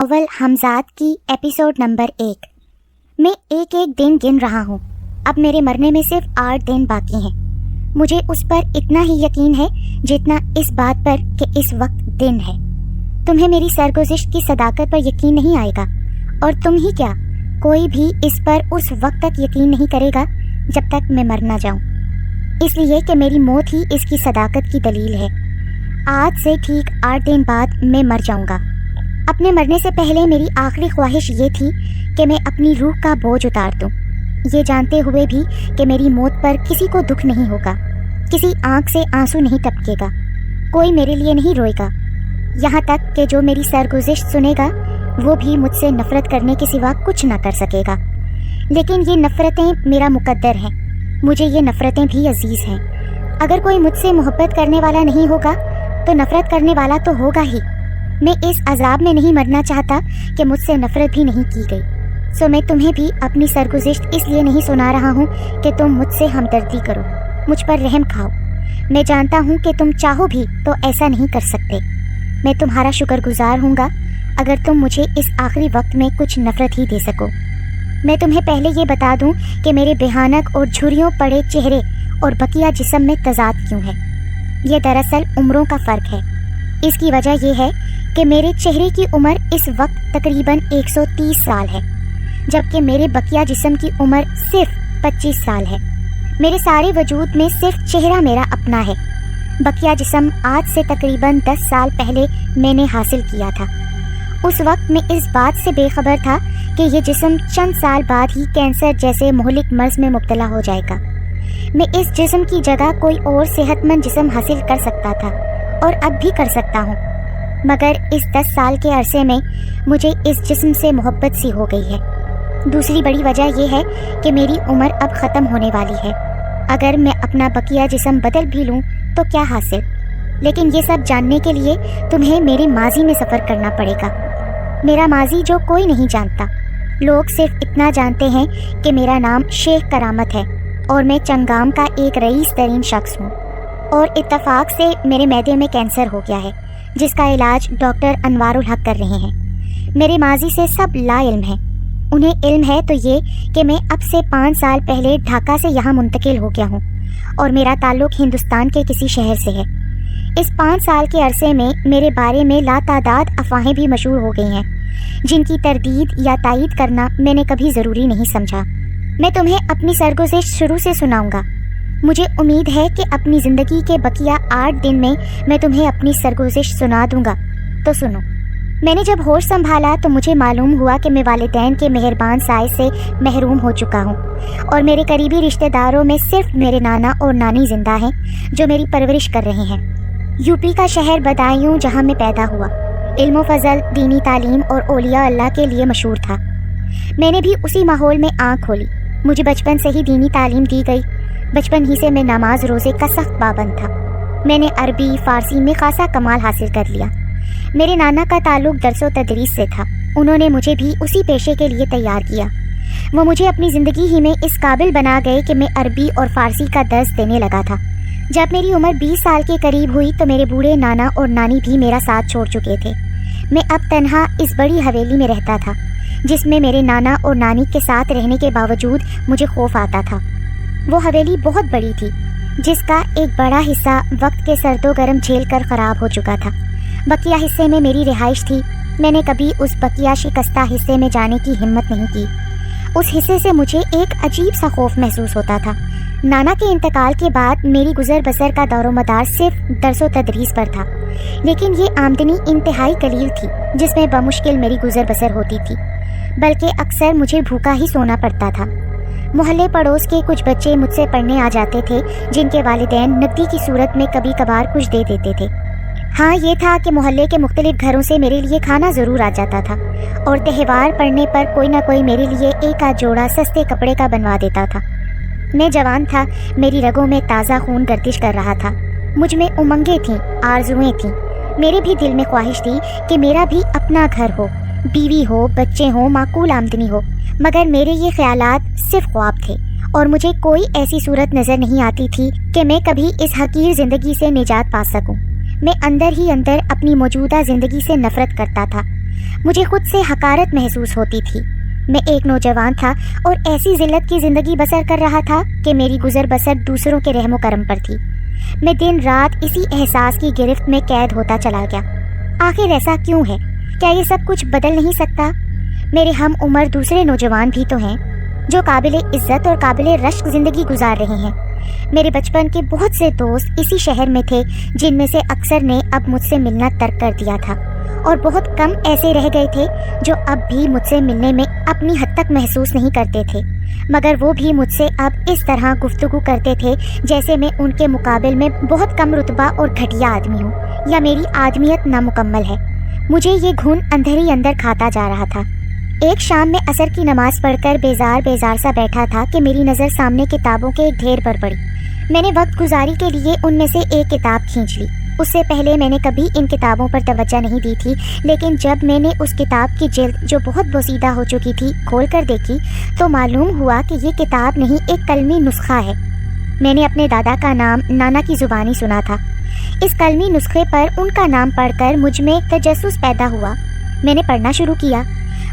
Novel ہمزاد کی episode number 1۔ میں ایک ایک دن گن رہا ہوں۔ اب میرے مرنے میں صرف 8 دن باقی ہیں۔ مجھے اس پر اتنا ہی یقین ہے جتنا اس بات پر کہ اس وقت دن ہے۔ تمہیں میری سرگزشت کی صداقت پر یقین نہیں آئے گا، اور تم ہی کیا، کوئی بھی اس پر اس وقت تک یقین نہیں کرے گا جب تک میں مر نہ جاؤں، اس لیے کہ میری موت ہی اس کی صداقت کی دلیل ہے۔ آج سے ٹھیک 8 دن بعد میں مر جاؤں گا۔ اپنے مرنے سے پہلے میری آخری خواہش یہ تھی کہ میں اپنی روح کا بوجھ اتار دوں، یہ جانتے ہوئے بھی کہ میری موت پر کسی کو دکھ نہیں ہوگا، کسی آنکھ سے آنسو نہیں ٹپکے گا، کوئی میرے لیے نہیں روئے گا، یہاں تک کہ جو میری سرگزشت سنے گا وہ بھی مجھ سے نفرت کرنے کے سوا کچھ نہ کر سکے گا۔ لیکن یہ نفرتیں میرا مقدر ہیں، مجھے یہ نفرتیں بھی عزیز ہیں۔ اگر کوئی مجھ سے محبت کرنے والا نہیں ہوگا تو نفرت کرنے والا تو ہوگا ہی۔ میں اس عذاب میں نہیں مرنا چاہتا کہ مجھ سے نفرت بھی نہیں کی گئی، سو میں تمہیں بھی اپنی سرگزشت اس لیے نہیں سنا رہا ہوں کہ تم مجھ سے ہمدردی کرو، مجھ پر رحم کھاؤ۔ میں جانتا ہوں کہ تم چاہو بھی تو ایسا نہیں کر سکتے۔ میں تمہارا شکر گزار ہوں گا اگر تم مجھے اس آخری وقت میں کچھ نفرت ہی دے سکو۔ میں تمہیں پہلے یہ بتا دوں کہ میرے بھیانک اور جھریوں پڑے چہرے اور بقیہ جسم میں تضاد کیوں ہے۔ یہ دراصل عمروں کا فرق ہے۔ اس کی وجہ یہ ہے کہ میرے چہرے کی عمر اس وقت تقریباً 130 سال ہے، جبکہ میرے بقیہ جسم کی عمر صرف 25 سال ہے۔ میرے سارے وجود میں صرف چہرہ میرا اپنا ہے، بقیہ جسم آج سے تقریباً 10 سال پہلے میں نے حاصل کیا تھا۔ اس وقت میں اس بات سے بے خبر تھا کہ یہ جسم چند سال بعد ہی کینسر جیسے مہلک مرض میں مبتلا ہو جائے گا۔ میں اس جسم کی جگہ کوئی اور صحت مند جسم حاصل کر سکتا تھا، اور اب بھی کر سکتا ہوں، مگر اس 10 سال کے عرصے میں مجھے اس جسم سے محبت سی ہو گئی ہے۔ دوسری بڑی وجہ یہ ہے کہ میری عمر اب ختم ہونے والی ہے۔ اگر میں اپنا بقیہ جسم بدل بھی لوں تو کیا حاصل؟ لیکن یہ سب جاننے کے لیے تمہیں میرے ماضی میں سفر کرنا پڑے گا۔ میرا ماضی جو کوئی نہیں جانتا، لوگ صرف اتنا جانتے ہیں کہ میرا نام شیخ کرامت ہے اور میں چنگام کا ایک رئیس ترین شخص ہوں، اور اتفاق سے میرے معدے میں کینسر ہو گیا ہے جس کا علاج ڈاکٹر انوار الحق کر رہے ہیں۔ میرے ماضی سے سب لا علم ہیں۔ انہیں علم ہے تو یہ کہ میں اب سے 5 سال پہلے ڈھاکہ سے یہاں منتقل ہو گیا ہوں، اور میرا تعلق ہندوستان کے کسی شہر سے ہے۔ اس 5 سال کے عرصے میں میرے بارے میں لاتعداد افواہیں بھی مشہور ہو گئی ہیں، جن کی تردید یا تائید کرنا میں نے کبھی ضروری نہیں سمجھا۔ میں تمہیں اپنی سرگزشت شروع سے سناؤں گا۔ مجھے امید ہے کہ اپنی زندگی کے بقیہ 8 دن میں تمہیں اپنی سرگزشت سنا دوں گا، تو سنو۔ میں نے جب ہوش سنبھالا تو مجھے معلوم ہوا کہ میں والدین کے مہربان سائے سے محروم ہو چکا ہوں، اور میرے قریبی رشتہ داروں میں صرف میرے نانا اور نانی زندہ ہیں جو میری پرورش کر رہے ہیں۔ یوپی کا شہر بدایوں جہاں میں پیدا ہوا علم و فضل، دینی تعلیم اور اولیاء اللہ کے لیے مشہور تھا۔ میں نے بھی اسی ماحول میں آنکھ کھولی۔ مجھے بچپن سے ہی دینی تعلیم دی گئی۔ بچپن ہی سے میں نماز روزے کا سخت پابند تھا۔ میں نے عربی فارسی میں خاصا کمال حاصل کر لیا۔ میرے نانا کا تعلق درس و تدریس سے تھا، انہوں نے مجھے بھی اسی پیشے کے لیے تیار کیا۔ وہ مجھے اپنی زندگی ہی میں اس قابل بنا گئے کہ میں عربی اور فارسی کا درس دینے لگا تھا۔ جب میری عمر 20 سال کے قریب ہوئی تو میرے بوڑھے نانا اور نانی بھی میرا ساتھ چھوڑ چکے تھے۔ میں اب تنہا اس بڑی حویلی میں رہتا تھا، جس میں میرے نانا اور نانی کے ساتھ رہنے کے باوجود مجھے خوف آتا تھا۔ وہ حویلی بہت بڑی تھی، جس کا ایک بڑا حصہ وقت کے سرد و گرم جھیل کر خراب ہو چکا تھا۔ بقیہ حصے میں میری رہائش تھی۔ میں نے کبھی اس بقیہ شکستہ حصے میں جانے کی ہمت نہیں کی۔ اس حصے سے مجھے ایک عجیب سا خوف محسوس ہوتا تھا۔ نانا کے انتقال کے بعد میری گزر بسر کا دور و مدار صرف درس و تدریس پر تھا، لیکن یہ آمدنی انتہائی قلیل تھی جس میں بمشکل میری گزر بسر ہوتی تھی، بلکہ اکثر مجھے بھوکا ہی سونا پڑتا تھا۔ محلے پڑوس کے کچھ بچے مجھ سے پڑھنے آ جاتے تھے، جن کے والدین نقدی کی صورت میں کبھی کبھار کچھ دے دیتے تھے۔ ہاں یہ تھا کہ محلے کے مختلف گھروں سے میرے لیے کھانا ضرور آ جاتا تھا، اور تہوار پڑنے پر کوئی نہ کوئی میرے لیے ایک آدھ جوڑا سستے کپڑے کا بنوا دیتا تھا۔ میں جوان تھا، میری رگوں میں تازہ خون گردش کر رہا تھا، مجھ میں امنگیں تھیں، آرزوئیں تھیں۔ میرے بھی دل میں خواہش تھی کہ میرا بھی اپنا گھر ہو، بیوی ہو، بچے ہوں، معقول آمدنی ہو، مگر میرے یہ خیالات صرف خواب تھے، اور مجھے کوئی ایسی صورت نظر نہیں آتی تھی کہ میں کبھی اس حقیر زندگی سے نجات پا سکوں۔ میں اندر ہی اندر اپنی موجودہ زندگی سے نفرت کرتا تھا۔ مجھے خود سے حقارت محسوس ہوتی تھی۔ میں ایک نوجوان تھا اور ایسی ذلت کی زندگی بسر کر رہا تھا کہ میری گزر بسر دوسروں کے رحم و کرم پر تھی۔ میں دن رات اسی احساس کی گرفت میں قید ہوتا چلا گیا۔ آخر ایسا کیوں ہے؟ کیا یہ سب کچھ بدل نہیں سکتا؟ میرے ہم عمر دوسرے نوجوان بھی تو ہیں جو قابل عزت اور قابل رشک زندگی گزار رہے ہیں۔ میرے بچپن کے بہت سے دوست اسی شہر میں تھے جن میں سے اکثر نے اب مجھ سے ملنا ترک کر دیا تھا، اور بہت کم ایسے رہ گئے تھے جو اب بھی مجھ سے ملنے میں اپنی حد تک محسوس نہیں کرتے تھے، مگر وہ بھی مجھ سے اب اس طرح گفتگو کرتے تھے جیسے میں ان کے مقابل میں بہت کم رتبہ اور گھٹیا آدمی ہوں، یا میری آدمیت نامکمل ہے۔ مجھے یہ گھن اندر ہی اندر کھاتا جا رہا تھا۔ ایک شام میں عصر کی نماز پڑھ کر بیزار سا بیٹھا تھا کہ میری نظر سامنے کتابوں کے ایک ڈھیر پر پڑی۔ میں نے وقت گزاری کے لیے ان میں سے ایک کتاب کھینچ لی۔ اس سے پہلے میں نے کبھی ان کتابوں پر توجہ نہیں دی تھی، لیکن جب میں نے اس کتاب کی جلد جو بہت بوسیدہ ہو چکی تھی کھول کر دیکھی تو معلوم ہوا کہ یہ کتاب نہیں، ایک قلمی نسخہ ہے۔ میں نے اپنے دادا کا نام نانا کی زبانی سنا تھا۔ اس قلمی نسخے پر ان کا نام پڑھ کر مجھ میں تجسس پیدا ہوا۔ میں نے پڑھنا شروع کیا۔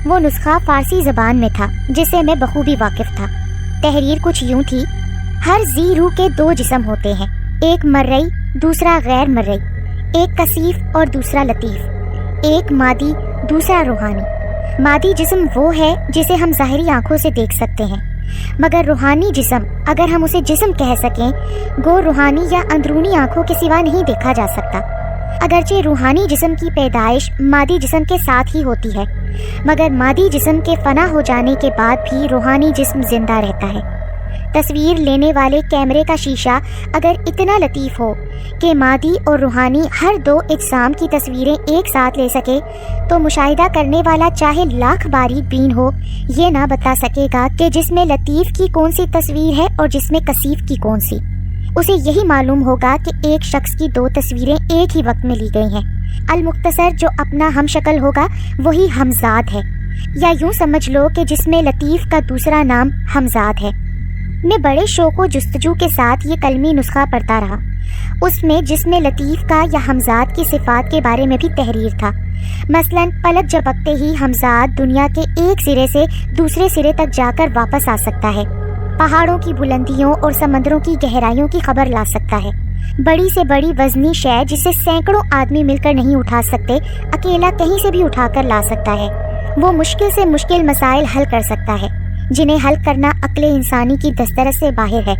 وہ نسخہ فارسی زبان میں تھا جس سے میں بخوبی واقف تھا۔ تحریر کچھ یوں تھی: ہر ذی روح کے دو جسم ہوتے ہیں، ایک مرئی دوسرا غیر مرئی، ایک کثیف اور دوسرا لطیف، ایک مادی دوسرا روحانی۔ مادی جسم وہ ہے جسے ہم ظاہری آنکھوں سے دیکھ سکتے ہیں، مگر روحانی جسم، اگر ہم اسے جسم کہہ سکیں، گو روحانی یا اندرونی آنکھوں کے سوا نہیں دیکھا جا سکتا۔ اگرچہ روحانی جسم کی پیدائش مادی جسم کے ساتھ ہی ہوتی ہے، مگر مادی جسم کے فنا ہو جانے کے بعد بھی روحانی جسم زندہ رہتا ہے۔ تصویر لینے والے کیمرے کا شیشہ اگر اتنا لطیف ہو کہ مادی اور روحانی ہر دو اجسام کی تصویریں ایک ساتھ لے سکے، تو مشاہدہ کرنے والا چاہے لاکھ باریک بین ہو، یہ نہ بتا سکے گا کہ جس میں لطیف کی کون سی تصویر ہے اور جس میں کثیف کی کون سی۔ اسے یہی معلوم ہوگا کہ ایک شخص کی دو تصویریں ایک ہی وقت میں لی گئی ہیں۔ المختصر جو اپنا ہم شکل ہوگا وہی ہمزاد ہے، یا یوں سمجھ لو کہ جس میں لطیف کا دوسرا نام ہمزاد ہے۔ میں بڑے شوق و جستجو کے ساتھ یہ قلمی نسخہ پڑھتا رہا۔ اس میں جسم لطیف کا یا ہمزاد کی صفات کے بارے میں بھی تحریر تھا۔ مثلاً پلک جھپکتے ہی ہمزاد دنیا کے ایک سرے سے دوسرے سرے تک جا کر واپس آ سکتا ہے، پہاڑوں کی بلندیوں اور سمندروں کی گہرائیوں کی خبر لا سکتا ہے، بڑی سے بڑی وزنی شے جسے سینکڑوں آدمی مل کر نہیں اٹھا سکتے، اکیلا کہیں سے بھی اٹھا کر لا سکتا ہے۔ وہ مشکل سے مشکل مسائل حل کر سکتا ہے جنہیں حل کرنا عقل انسانی کی دسترس سے باہر ہے۔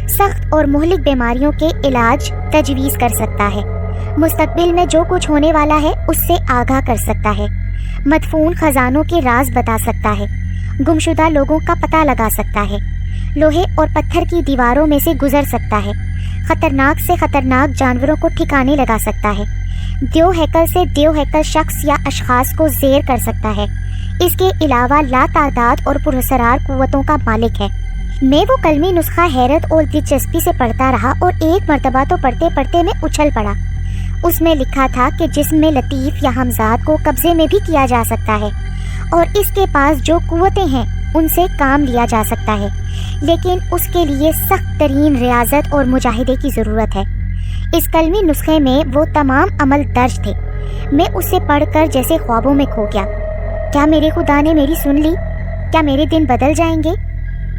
سخت اور مہلک بیماریوں کے علاج تجویز کر سکتا ہے، مستقبل میں جو کچھ ہونے والا ہے اس سے آگاہ کر سکتا ہے، مدفون خزانوں کے راز بتا سکتا ہے، گمشدہ لوگوں کا پتہ لگا سکتا ہے، لوہے اور پتھر کی دیواروں میں سے گزر سکتا ہے، خطرناک سے خطرناک جانوروں کو ٹھکانے لگا سکتا ہے، دیو ہیکل سے دیو ہیکل شخص یا اشخاص کو زیر کر سکتا ہے۔ اس کے علاوہ لا تعداد اور پراسرار قوتوں کا مالک ہے۔ میں وہ قلمی نسخہ حیرت اور دلچسپی سے پڑھتا رہا اور ایک مرتبہ تو پڑھتے پڑھتے میں اچھل پڑا۔ اس میں لکھا تھا کہ جسم میں لطیف یا ہمزاد کو قبضے میں بھی کیا جا سکتا ہے، اور اس کے پاس جو قوتیں ہیں ان سے کام لیا جا سکتا ہے، لیکن اس کے لیے سخت ترین ریاضت اور مجاہدے کی ضرورت ہے۔ اس قلمی نسخے میں وہ تمام عمل درج تھے۔ میں اسے پڑھ کر جیسے خوابوں میں کھو گیا۔ کیا میرے خدا نے میری سن لی؟ کیا میرے دن بدل جائیں گے؟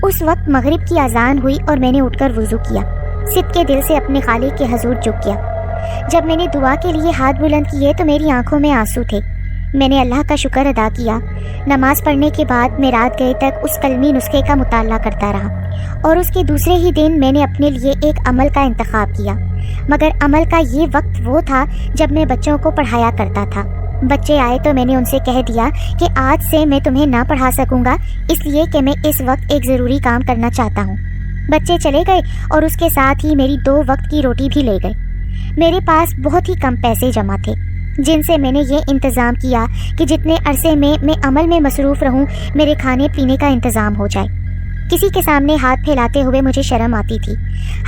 اس وقت مغرب کی اذان ہوئی اور میں نے اٹھ کر وضو کیا، صدقے دل سے اپنے خالق کے حضور جھک گیا۔ جب میں نے دعا کے لیے ہاتھ بلند کیے تو میری آنکھوں میں آنسو تھے۔ میں نے اللہ کا شکر ادا کیا۔ نماز پڑھنے کے بعد میں رات گئے تک اس قلمی نسخے کا مطالعہ کرتا رہا، اور اس کے دوسرے ہی دن میں نے اپنے لیے ایک عمل کا انتخاب کیا، مگر عمل کا یہ وقت وہ تھا جب میں بچوں کو پڑھایا کرتا تھا۔ بچے آئے تو میں نے ان سے کہہ دیا کہ آج سے میں تمہیں نہ پڑھا سکوں گا، اس لیے کہ میں اس وقت ایک ضروری کام کرنا چاہتا ہوں۔ بچے چلے گئے اور اس کے ساتھ ہی میری 2 وقت کی روٹی بھی لے گئے۔ میرے پاس بہت ہی کم پیسے جمع تھے، جن سے میں نے یہ انتظام کیا کہ جتنے عرصے میں عمل میں مصروف رہوں میرے کھانے پینے کا انتظام ہو جائے۔ کسی کے سامنے ہاتھ پھیلاتے ہوئے مجھے شرم آتی تھی،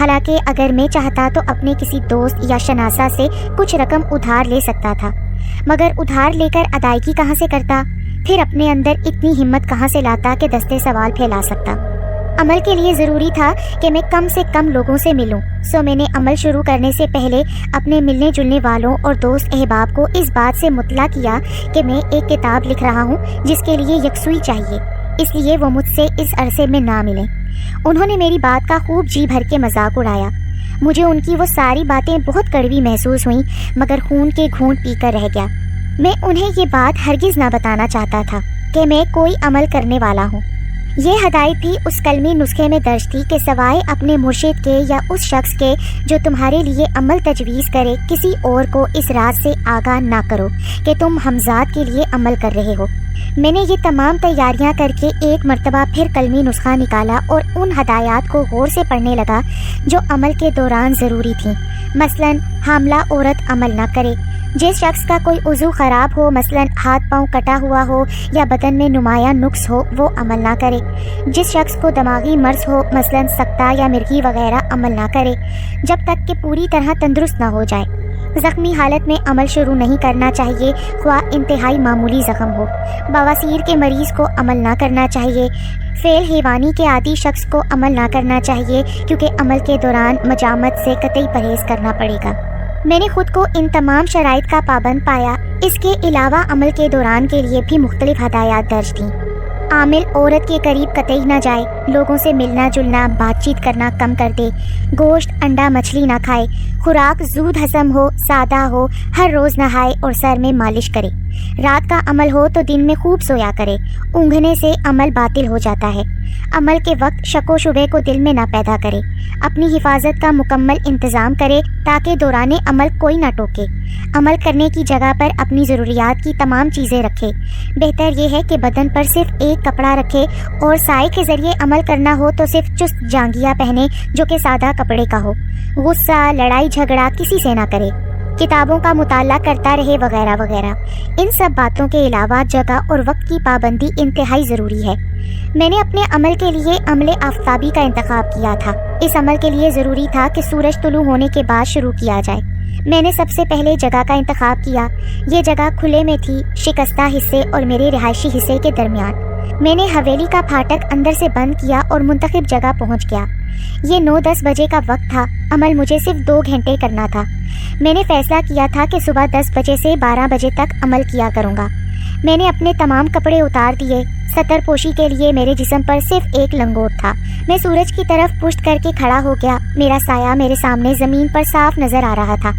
حالانکہ اگر میں چاہتا تو اپنے کسی دوست یا شناسہ سے کچھ رقم ادھار لے سکتا تھا، مگر ادھار لے کر ادائیگی کہاں سے کرتا؟ پھر اپنے اندر اتنی ہمت کہاں سے لاتا کہ دستے سوال پھیلا سکتا؟ عمل کے لیے ضروری تھا کہ میں کم سے کم لوگوں سے ملوں، سو میں نے عمل شروع کرنے سے پہلے اپنے ملنے جلنے والوں اور دوست احباب کو اس بات سے مطلع کیا کہ میں ایک کتاب لکھ رہا ہوں جس کے لیے یکسوئی چاہیے، اس لیے وہ مجھ سے اس عرصے میں نہ ملیں۔ انہوں نے میری بات کا خوب جی بھر کے مذاق اڑایا۔ مجھے ان کی وہ ساری باتیں بہت کڑوی محسوس ہوئیں، مگر خون کے گھونٹ پی کر رہ گیا۔ میں انہیں یہ بات ہرگز نہ بتانا چاہتا تھا کہ میں کوئی عمل کرنے والا ہوں۔ یہ ہدایت بھی اس کلمی نسخے میں درج تھی کہ سوائے اپنے مرشد کے یا اس شخص کے جو تمہارے لیے عمل تجویز کرے، کسی اور کو اس راز سے آگاہ نہ کرو کہ تم ہمزاد کے لیے عمل کر رہے ہو۔ میں نے یہ تمام تیاریاں کر کے ایک مرتبہ پھر کلمی نسخہ نکالا اور ان ہدایات کو غور سے پڑھنے لگا جو عمل کے دوران ضروری تھیں۔ مثلاً حاملہ عورت عمل نہ کرے، جس شخص کا کوئی عضو خراب ہو، مثلاً ہاتھ پاؤں کٹا ہوا ہو یا بدن میں نمایاں نقص ہو، وہ عمل نہ کرے۔ جس شخص کو دماغی مرض ہو، مثلاً سکتہ یا مرگی وغیرہ، عمل نہ کرے جب تک کہ پوری طرح تندرست نہ ہو جائے۔ زخمی حالت میں عمل شروع نہیں کرنا چاہیے، خواہ انتہائی معمولی زخم ہو۔ بواسیر کے مریض کو عمل نہ کرنا چاہیے۔ فعل حیوانی کے عادی شخص کو عمل نہ کرنا چاہیے، کیونکہ عمل کے دوران مجامت سے قطعی پرہیز کرنا پڑے گا۔ میں نے خود کو ان تمام شرائط کا پابند پایا۔ اس کے علاوہ عمل کے دوران کے لیے بھی مختلف ہدایات درج تھیں۔ عامل عورت کے قریب قطعی نہ جائے، لوگوں سے ملنا جلنا بات چیت کرنا کم کر دے، گوشت انڈا مچھلی نہ کھائے، خوراک زود ہضم ہو، سادہ ہو، ہر روز نہائے اور سر میں مالش کرے۔ رات کا عمل ہو تو دن میں خوب سویا کرے، اونگھنے سے عمل باطل ہو جاتا ہے۔ عمل کے وقت شک و شبے کو دل میں نہ پیدا کرے۔ اپنی حفاظت کا مکمل انتظام کرے تاکہ دوران عمل کوئی نہ ٹوکے۔ عمل کرنے کی جگہ پر اپنی ضروریات کی تمام چیزیں رکھے۔ بہتر یہ ہے کہ بدن پر صرف ایک کپڑا رکھے، اور سائے کے ذریعے عمل کرنا ہو تو صرف چست جانگیا پہنے جو کہ سادہ کپڑے کا ہو۔ غصہ، لڑائی جھگڑا کسی سے نہ کرے۔ کتابوں کا مطالعہ کرتا رہے وغیرہ وغیرہ۔ ان سب باتوں کے علاوہ جگہ اور وقت کی پابندی انتہائی ضروری ہے۔ میں نے اپنے عمل کے لیے عمل آفتابی کا انتخاب کیا تھا۔ اس عمل کے لیے ضروری تھا کہ سورج طلوع ہونے کے بعد شروع کیا جائے۔ میں نے سب سے پہلے جگہ کا انتخاب کیا۔ یہ جگہ کھلے میں تھی، شکستہ حصے اور میرے رہائشی حصے کے درمیان۔ میں نے حویلی کا پھاٹک اندر سے بند کیا اور منتخب جگہ پہنچ گیا۔ یہ 9-10 بجے کا وقت تھا۔ عمل مجھے صرف 2 گھنٹے کرنا تھا۔ میں نے فیصلہ کیا تھا کہ صبح 10 بجے سے 12 بجے تک عمل کیا کروں گا۔ میں نے اپنے تمام کپڑے اتار دیے۔ ستر پوشی کے لیے میرے جسم پر صرف ایک لنگوٹ تھا۔ میں سورج کی طرف پشت کر کے کھڑا ہو گیا۔ میرا سایہ میرے سامنے زمین پر صاف نظر آ رہا تھا،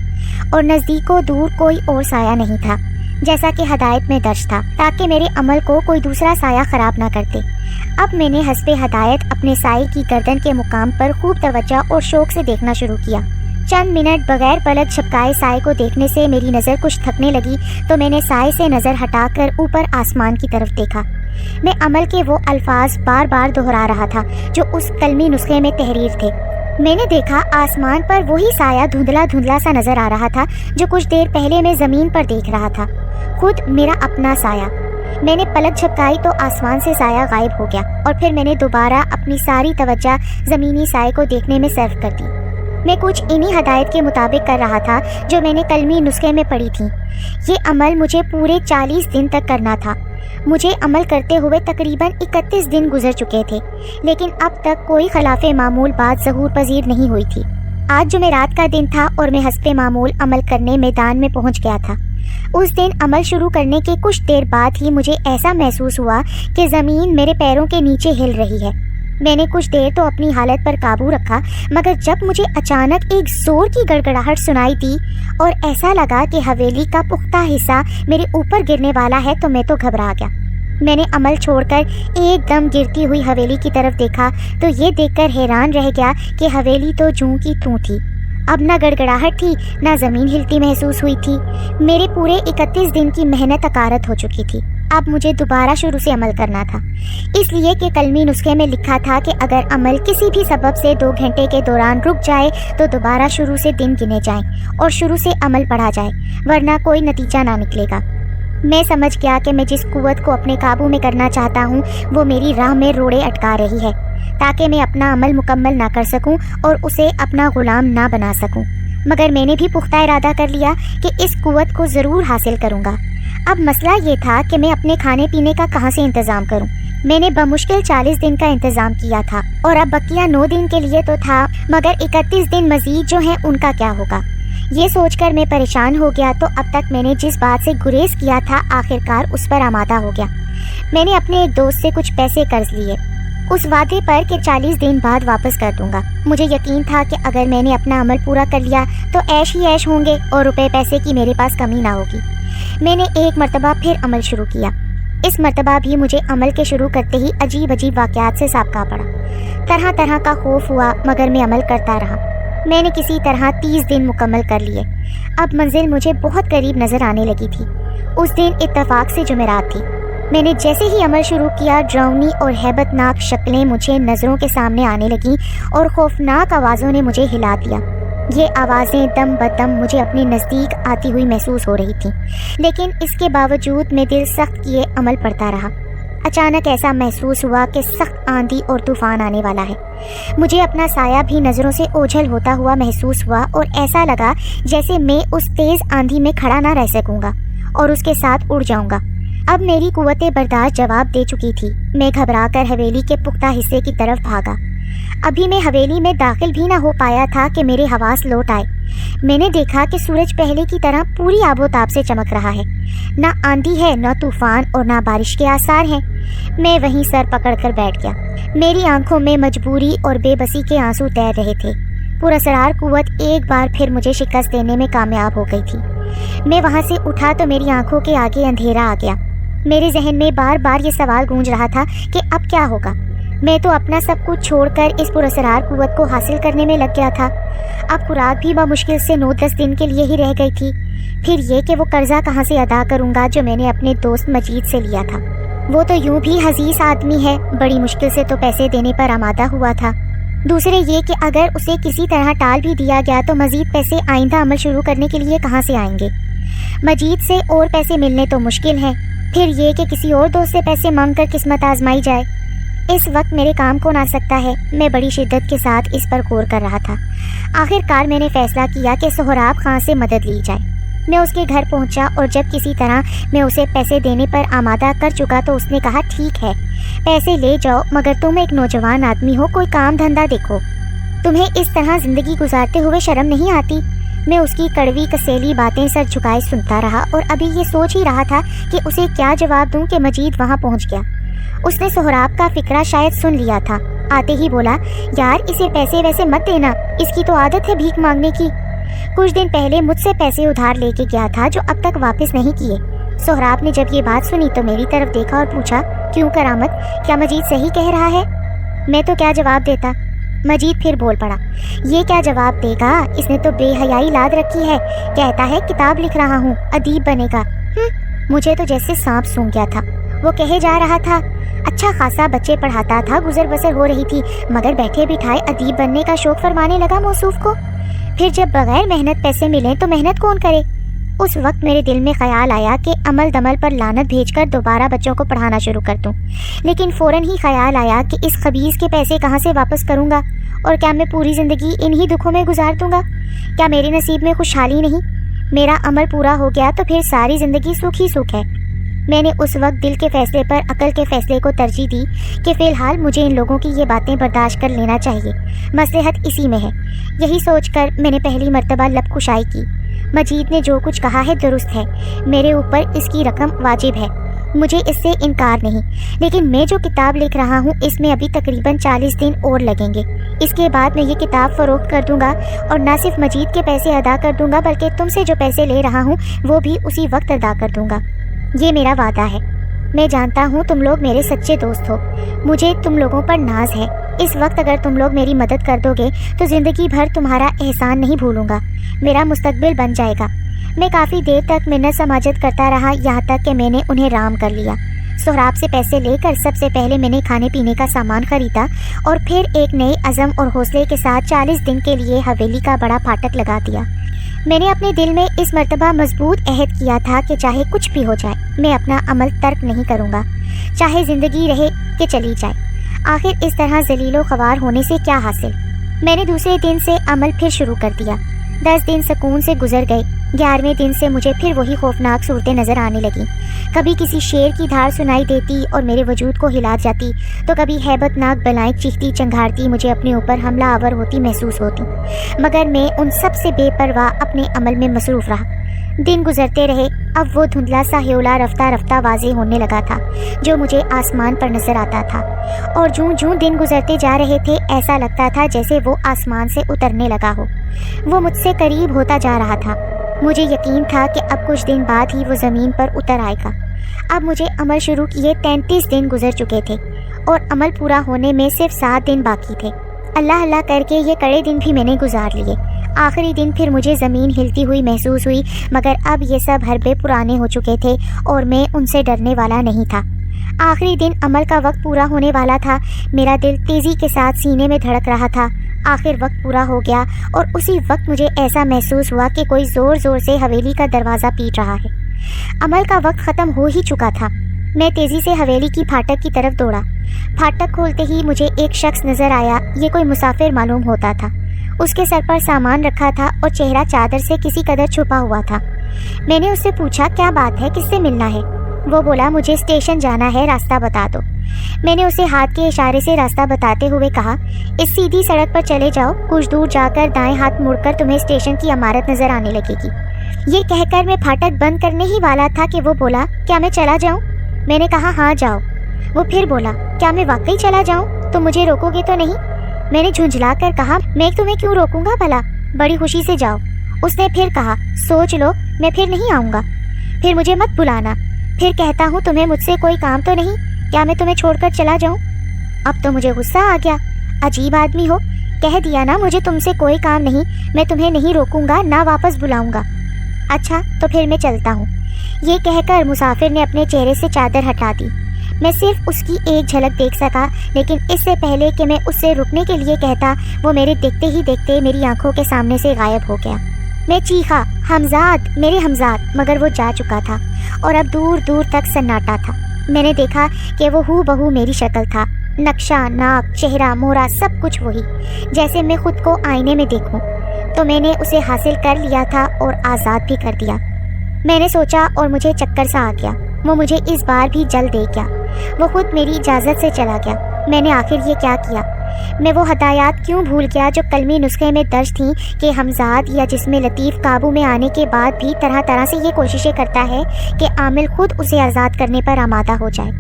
اور نزدیک و دور کوئی اور سایہ نہیں تھا، جیسا کہ ہدایت میں درج تھا، تاکہ میرے عمل کو کوئی دوسرا سایہ خراب نہ کرتے۔ اب میں نے حسب ہدایت اپنے سائے کی گردن کے مقام پر خوب توجہ اور شوق سے دیکھنا شروع کیا۔ چند منٹ بغیر پلک جھپکائے سائے کو دیکھنے سے میری نظر کچھ تھکنے لگی، تو میں نے سائے سے نظر ہٹا کر اوپر آسمان کی طرف دیکھا۔ میں عمل کے وہ الفاظ بار بار دہرا رہا تھا جو اس کلمی نسخے میں تحریر تھے۔ میں نے دیکھا آسمان پر وہی سایہ دھندلا دھندلا سا نظر آ رہا تھا جو کچھ دیر پہلے میں زمین پر دیکھ رہا تھا، خود میرا اپنا سایہ۔ میں نے پلک جھپکائی تو آسمان سے سایہ غائب ہو گیا، اور پھر میں نے دوبارہ اپنی ساری توجہ زمینی سائے کو دیکھنے میں صرف کر دی۔ میں کچھ انہی ہدایت کے مطابق کر رہا تھا جو میں نے کلمی نسخے میں پڑھی تھی۔ یہ عمل مجھے پورے 40 دن تک کرنا تھا۔ مجھے عمل کرتے ہوئے تقریباً 31 دن گزر چکے تھے، لیکن اب تک کوئی خلاف معمول بات ظہور پذیر نہیں ہوئی تھی۔ آج جمعرات کا دن تھا اور میں حسب معمول عمل کرنے میدان میں پہنچ گیا تھا۔ اس دن عمل شروع کرنے کے کچھ دیر بعد ہی مجھے ایسا محسوس ہوا کہ زمین میرے پیروں کے نیچے ہل رہی ہے۔ میں نے کچھ دیر تو اپنی حالت پر قابو رکھا، مگر جب مجھے اچانک ایک زور کی گڑگڑاہٹ سنائی دی اور ایسا لگا کہ حویلی کا پختہ حصہ میرے اوپر گرنے والا ہے، تو میں تو گھبرا گیا۔ میں نے عمل چھوڑ کر ایک دم گرتی ہوئی حویلی کی طرف دیکھا تو یہ دیکھ کر حیران رہ گیا کہ حویلی تو جوں کی توں تھی۔ اب نہ گڑگڑاہٹ تھی، نہ زمین ہلتی محسوس ہوئی تھی۔ میرے پورے 31 دن کی محنت اکارت ہو چکی تھی۔ اب مجھے دوبارہ شروع سے عمل کرنا تھا، اس لیے کہ کلمی نسخے میں لکھا تھا کہ اگر عمل کسی بھی سبب سے 2 گھنٹے کے دوران رک جائے تو دوبارہ شروع سے دن گنے جائیں اور شروع سے عمل پڑھا جائے، ورنہ کوئی نتیجہ نہ نکلے گا۔ میں سمجھ گیا کہ میں جس قوت کو اپنے قابو میں کرنا چاہتا ہوں وہ میری راہ میں روڑے اٹکا رہی ہے، تاکہ میں اپنا عمل مکمل نہ کر سکوں اور اسے اپنا غلام نہ بنا سکوں۔ مگر میں نے بھی پختہ ارادہ کر لیا کہ اس قوت کو ضرور حاصل کروں گا۔ اب مسئلہ یہ تھا کہ میں اپنے کھانے پینے کا کہاں سے انتظام کروں، میں نے بمشکل 40 دن کا انتظام کیا تھا اور اب بقیہ 9 دن کے لیے تو تھا، مگر 31 دن مزید جو ہیں ان کا کیا ہوگا؟ یہ سوچ کر میں پریشان ہو گیا تو اب تک میں نے جس بات سے گریز کیا تھا آخرکار اس پر آمادہ ہو گیا۔ میں نے اپنے ایک دوست سے کچھ پیسے قرض لیے اس وعدے پر کہ 40 دن بعد واپس کر دوں گا۔ مجھے یقین تھا کہ اگر میں نے اپنا عمل پورا کر لیا تو عیش ہی عیش ہوں گے اور روپے پیسے کی میرے پاس کمی نہ ہوگی۔ میں نے ایک مرتبہ پھر عمل شروع کیا۔ اس مرتبہ بھی مجھے عمل کے شروع کرتے ہی عجیب عجیب واقعات سے سابقہ پڑا۔ طرح طرح کا خوف ہوا، مگر میں عمل کرتا رہا۔ میں نے کسی طرح 30 دن مکمل کر لیے۔ اب منزل مجھے بہت قریب نظر آنے لگی تھی۔ اس دن اتفاق سے جمعرات تھی۔ میں نے جیسے ہی عمل شروع کیا، ڈراؤنی اور ہیبت ناک شکلیں مجھے نظروں کے سامنے آنے لگیں اور خوفناک آوازوں نے مجھے ہلا دیا۔ یہ آوازیں دم بدم مجھے اپنے نزدیک آتی ہوئی محسوس ہو رہی تھیں، لیکن اس کے باوجود میں دل سخت کیے عمل پڑتا رہا۔ اچانک ایسا محسوس ہوا کہ سخت آندھی اور طوفان آنے والا ہے۔ مجھے اپنا سایہ بھی نظروں سے اوجھل ہوتا ہوا محسوس ہوا اور ایسا لگا جیسے میں اس تیز آندھی میں کھڑا نہ رہ سکوں گا اور اس کے ساتھ اڑ جاؤں گا۔ اب میری قوت برداشت جواب دے چکی تھی۔ میں گھبرا کر حویلی کے پختہ حصے کی طرف بھاگا۔ ابھی میں حویلی میں داخل بھی نہ ہو پایا تھا کہ میرے حواس لوٹ آئے۔ میں نے دیکھا کہ سورج پہلے کی طرح پوری آب و تاب سے چمک رہا ہے۔ نہ آندھی ہے، نہ طوفان اور نہ بارش کے آثار ہیں۔ میں وہیں سر پکڑ کر بیٹھ گیا۔ میری آنکھوں میں مجبوری اور بے بسی کے آنسو تیر رہے تھے۔ پراسرار قوت ایک بار پھر مجھے شکست دینے میں کامیاب ہو گئی تھی۔ میں وہاں سے اٹھا تو میری آنکھوں کے آگے اندھیرا آ گیا۔ میرے ذہن میں بار بار یہ سوال گونج رہا تھا کہ اب کیا ہوگا؟ میں تو اپنا سب کچھ چھوڑ کر اس پراسرار قوت کو حاصل کرنے میں لگ گیا تھا۔ اب خوراک بھی بمشکل سے 9-10 دن کے لیے ہی رہ گئی تھی۔ پھر یہ کہ وہ قرضہ کہاں سے ادا کروں گا جو میں نے اپنے دوست مجید سے لیا تھا؟ وہ تو یوں بھی حزیز آدمی ہے، بڑی مشکل سے تو پیسے دینے پر آمادہ ہوا تھا۔ دوسرے یہ کہ اگر اسے کسی طرح ٹال بھی دیا گیا تو مزید پیسے آئندہ عمل شروع کرنے کے لیے کہاں سے آئیں گے؟ مجید سے اور پیسے ملنے تو مشکل ہیں، پھر یہ کہ کسی اور دوست سے پیسے مانگ کر قسمت آزمائی جائے۔ اس وقت میرے کام کون آ سکتا ہے؟ میں بڑی شدت کے ساتھ اس پر غور کر رہا تھا۔ آخر کار میں نے فیصلہ کیا کہ سہراب خان سے مدد لی جائے۔ میں اس کے گھر پہنچا اور جب کسی طرح میں اسے پیسے دینے پر آمادہ کر چکا تو اس نے کہا، ٹھیک ہے پیسے لے جاؤ، مگر تم ایک نوجوان آدمی ہو، کوئی کام دھندا دیکھو۔ تمہیں اس طرح زندگی گزارتے ہوئے شرم نہیں آتی؟ میں اس کی کڑوی کسیلی باتیں سر جھکائے سنتا رہا اور ابھی یہ سوچ ہی رہا تھا کہ اسے کیا جواب دوں کہ مجید وہاں پہنچ گیا۔ اس نے سہراب کا فکرہ شاید سن لیا تھا۔ آتے ہی بولا، یار اسے پیسے ویسے مت دینا، اس کی تو عادت ہے بھیک مانگنے کی۔ کچھ دن پہلے مجھ سے پیسے ادھار لے کے گیا تھا جو اب تک واپس نہیں کیے۔ سہراب نے جب یہ بات سنی تو میری طرف دیکھا اور پوچھا، کیوں کرامت، کیا مجید صحیح کہہ رہا ہے؟ میں تو کیا جواب دیتا؟ مجید پھر بول پڑا، یہ کیا جواب دے گا، اس نے تو بے حیائی لاد رکھی ہے، کہتا ہے کتاب لکھ رہا ہوں، ادیب بنے گا۔ مجھے تو جیسے سانپ سونگھ گیا تھا۔ وہ کہے جا رہا تھا اچھا خاصا بچے پڑھاتا تھا، گزر بسر ہو رہی تھی، مگر بیٹھے بٹھائے ادیب بننے کا شوق فرمانے لگا موصوف کو۔ پھر جب بغیر محنت پیسے ملیں تو محنت کون کرے؟ اس وقت میرے دل میں خیال آیا کہ عمل دمل پر لعنت بھیج کر دوبارہ بچوں کو پڑھانا شروع کر دوں، لیکن فوراً ہی خیال آیا کہ اس خبیث کے پیسے کہاں سے واپس کروں گا، اور کیا میں پوری زندگی انہی دکھوں میں گزار دوں گا؟ کیا میرے نصیب میں خوشحالی نہیں؟ میرا عمل پورا ہو گیا تو پھر ساری زندگی سکھ ہی سکھ ہے۔ میں نے اس وقت دل کے فیصلے پر عقل کے فیصلے کو ترجیح دی کہ فی الحال مجھے ان لوگوں کی یہ باتیں برداشت کر لینا چاہیے، مصلحت اسی میں ہے۔ یہی سوچ کر میں نے پہلی مرتبہ لب کشائی کی۔ مجید نے جو کچھ کہا ہے درست ہے، میرے اوپر اس کی رقم واجب ہے، مجھے اس سے انکار نہیں، لیکن میں جو کتاب لکھ رہا ہوں اس میں ابھی تقریباً 40 دن اور لگیں گے۔ اس کے بعد میں یہ کتاب فروخت کر دوں گا اور نہ صرف مجید کے پیسے ادا کر دوں گا بلکہ تم سے جو پیسے لے رہا ہوں وہ بھی اسی وقت ادا کر دوں گا۔ یہ میرا وعدہ ہے۔ میں جانتا ہوں تم لوگ میرے سچے دوست ہو، مجھے تم لوگوں پر ناز ہے۔ اس وقت اگر تم لوگ میری مدد کر دو گے تو زندگی بھر تمہارا احسان نہیں بھولوں گا، میرا مستقبل بن جائے گا۔ میں کافی دیر تک منت سماجت کرتا رہا، یہاں تک کہ میں نے انہیں رام کر لیا۔ سہراب سے پیسے لے کر سب سے پہلے میں نے کھانے پینے کا سامان خریدا اور پھر ایک نئے عزم اور حوصلے کے ساتھ 40 دن کے لیے حویلی کا بڑا پھاٹک لگا دیا۔ میں نے اپنے دل میں اس مرتبہ مضبوط عہد کیا تھا کہ چاہے کچھ بھی ہو جائے میں اپنا عمل ترک نہیں کروں گا، چاہے زندگی رہے کہ چلی جائے۔ آخر اس طرح ذلیل و خوار ہونے سے کیا حاصل؟ میں نے دوسرے دن سے عمل پھر شروع کر دیا۔ 10 دن سکون سے گزر گئے۔ 11ویں دن سے مجھے پھر وہی خوفناک صورتیں نظر آنے لگیں۔ کبھی کسی شیر کی دھار سنائی دیتی اور میرے وجود کو ہلا جاتی، تو کبھی ہیبت ناک بلائیں چیختی چنگھاڑتی مجھے اپنے اوپر حملہ آور ہوتی محسوس ہوتی، مگر میں ان سب سے بے پرواہ اپنے عمل میں مصروف رہا۔ دن گزرتے رہے، اب وہ دھندلا سا ہیولا رفتہ رفتہ واضح ہونے لگا تھا جو مجھے آسمان پر نظر آتا تھا، اور جوں جوں دن گزرتے جا رہے تھے ایسا لگتا تھا جیسے وہ آسمان سے اترنے لگا ہو۔ وہ مجھ سے قریب ہوتا جا رہا تھا۔ مجھے یقین تھا کہ اب کچھ دن بعد ہی وہ زمین پر اتر آئے گا۔ اب مجھے عمل شروع کیے 33 دن گزر چکے تھے اور عمل پورا ہونے میں صرف 7 دن باقی تھے۔ اللہ اللہ کر کے یہ کڑے دن بھی میں نے گزار لیے۔ آخری دن پھر مجھے زمین ہلتی ہوئی محسوس ہوئی، مگر اب یہ سب حربے پرانے ہو چکے تھے اور میں ان سے ڈرنے والا نہیں تھا۔ آخری دن عمل کا وقت پورا ہونے والا تھا۔ میرا دل تیزی کے ساتھ سینے میں دھڑک رہا تھا۔ آخر وقت پورا ہو گیا اور اسی وقت مجھے ایسا محسوس ہوا کہ کوئی زور زور سے حویلی کا دروازہ پیٹ رہا ہے۔ عمل کا وقت ختم ہو ہی چکا تھا۔ میں تیزی سے حویلی کی پھاٹک کی طرف دوڑا۔ پھاٹک کھولتے ہی مجھے ایک شخص نظر آیا۔ یہ کوئی مسافر معلوم ہوتا تھا۔ اس کے سر پر سامان رکھا تھا اور چہرہ چادر سے کسی قدر چھپا ہوا تھا۔ میں نے اس سے پوچھا کیا بات ہے، کس سے ملنا ہے؟ وہ بولا مجھے اسٹیشن جانا ہے، راستہ بتا دو۔ میں نے اسے ہاتھ کے اشارے سے راستہ بتاتے ہوئے کہا اس سیدھی سڑک پر چلے جاؤ، کچھ دور جا کر دائیں ہاتھ مڑ کر تمہیں اسٹیشن کی عمارت نظر آنے لگے گی۔ یہ کہہ کر میں پھاٹک بند کرنے ہی والا تھا کہ وہ بولا کیا میں چلا جاؤں؟ میں نے کہا ہاں جاؤ۔ وہ پھر بولا کیا میں واقعی چلا جاؤں؟ تم مجھے روکو گے تو نہیں؟ میں نے جھنجھلا کر کہا میں تمہیں کیوں روکوں گا بھلا، بڑی خوشی سے جاؤ۔ اس نے پھر کہا سوچ لو، میں پھر نہیں آؤں گا، پھر مجھے مت بلانا۔ پھر کہتا ہوں تمہیں مجھ سے کوئی کام تو نہیں، کیا میں تمہیں چھوڑ کر چلا جاؤں؟ اب تو مجھے غصہ آ گیا۔ عجیب آدمی ہو، کہہ دیا نا مجھے تم سے کوئی کام نہیں، میں تمہیں نہیں روکوں گا، نہ واپس بلاؤں گا۔ اچھا تو پھر میں چلتا ہوں۔ یہ کہہ کر مسافر نے اپنے چہرے سے چادر ہٹا دی۔ میں صرف اس کی ایک جھلک دیکھ سکا، لیکن اس سے پہلے کہ میں اس سے رکنے کے لیے کہتا وہ میرے دیکھتے ہی دیکھتے میری آنکھوں کے سامنے سے غائب ہو گیا۔ میں چیخا حمزاد، میرے حمزاد، مگر وہ جا چکا تھا اور اب دور دور تک سناٹا تھا۔ میں نے دیکھا کہ وہ ہو بہو میری شکل تھا، نقشہ، ناک، چہرہ، مورا، سب کچھ وہی، جیسے میں خود کو آئینے میں دیکھوں۔ تو میں نے اسے حاصل کر لیا تھا اور آزاد بھی کر دیا۔ میں نے سوچا اور مجھے چکر سا آ گیا، وہ مجھے اس بار بھی جل دے گیا، وہ خود میری اجازت سے چلا گیا۔ میں نے آخر یہ کیا کیا؟ میں وہ ہدایات کیوں بھول گیا جو کلمی نسخے میں درج تھیں کہ حمزاد یا جسم لطیف قابو میں آنے کے بعد بھی طرح طرح سے یہ کوششیں کرتا ہے کہ عامل خود اسے آزاد کرنے پر آمادہ ہو جائے۔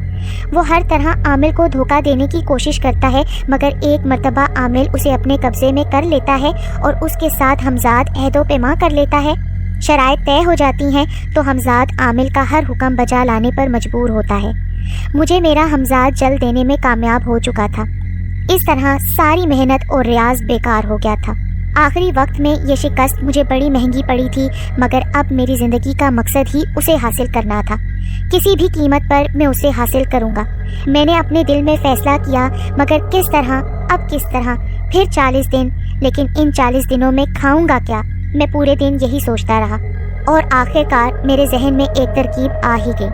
وہ ہر طرح عامل کو دھوکہ دینے کی کوشش کرتا ہے، مگر ایک مرتبہ عامل اسے اپنے قبضے میں کر لیتا ہے اور اس کے ساتھ حمزاد عہد و پیمان کر لیتا ہے۔ شرائط طے ہو جاتی ہیں تو حمزاد عامل کا ہر حکم بجا لانے پر مجبور ہوتا ہے۔ مجھے میرا حمزاد جل دینے میں کامیاب ہو چکا تھا۔ اس طرح ساری محنت اور ریاض بیکار ہو گیا تھا۔ آخری وقت میں یہ شکست مجھے بڑی مہنگی پڑی تھی، مگر اب میری زندگی کا مقصد ہی اسے حاصل کرنا تھا۔ کسی بھی قیمت پر میں اسے حاصل کروں گا۔ میں نے اپنے دل میں فیصلہ کیا، مگر کس طرح، اب کس طرح؟ پھر 40 دن، لیکن ان 40 دنوں میں کھاؤں گا کیا؟ میں پورے دن یہی سوچتا رہا اور آخر کار میرے ذہن میں ایک ترکیب آ ہی گئی۔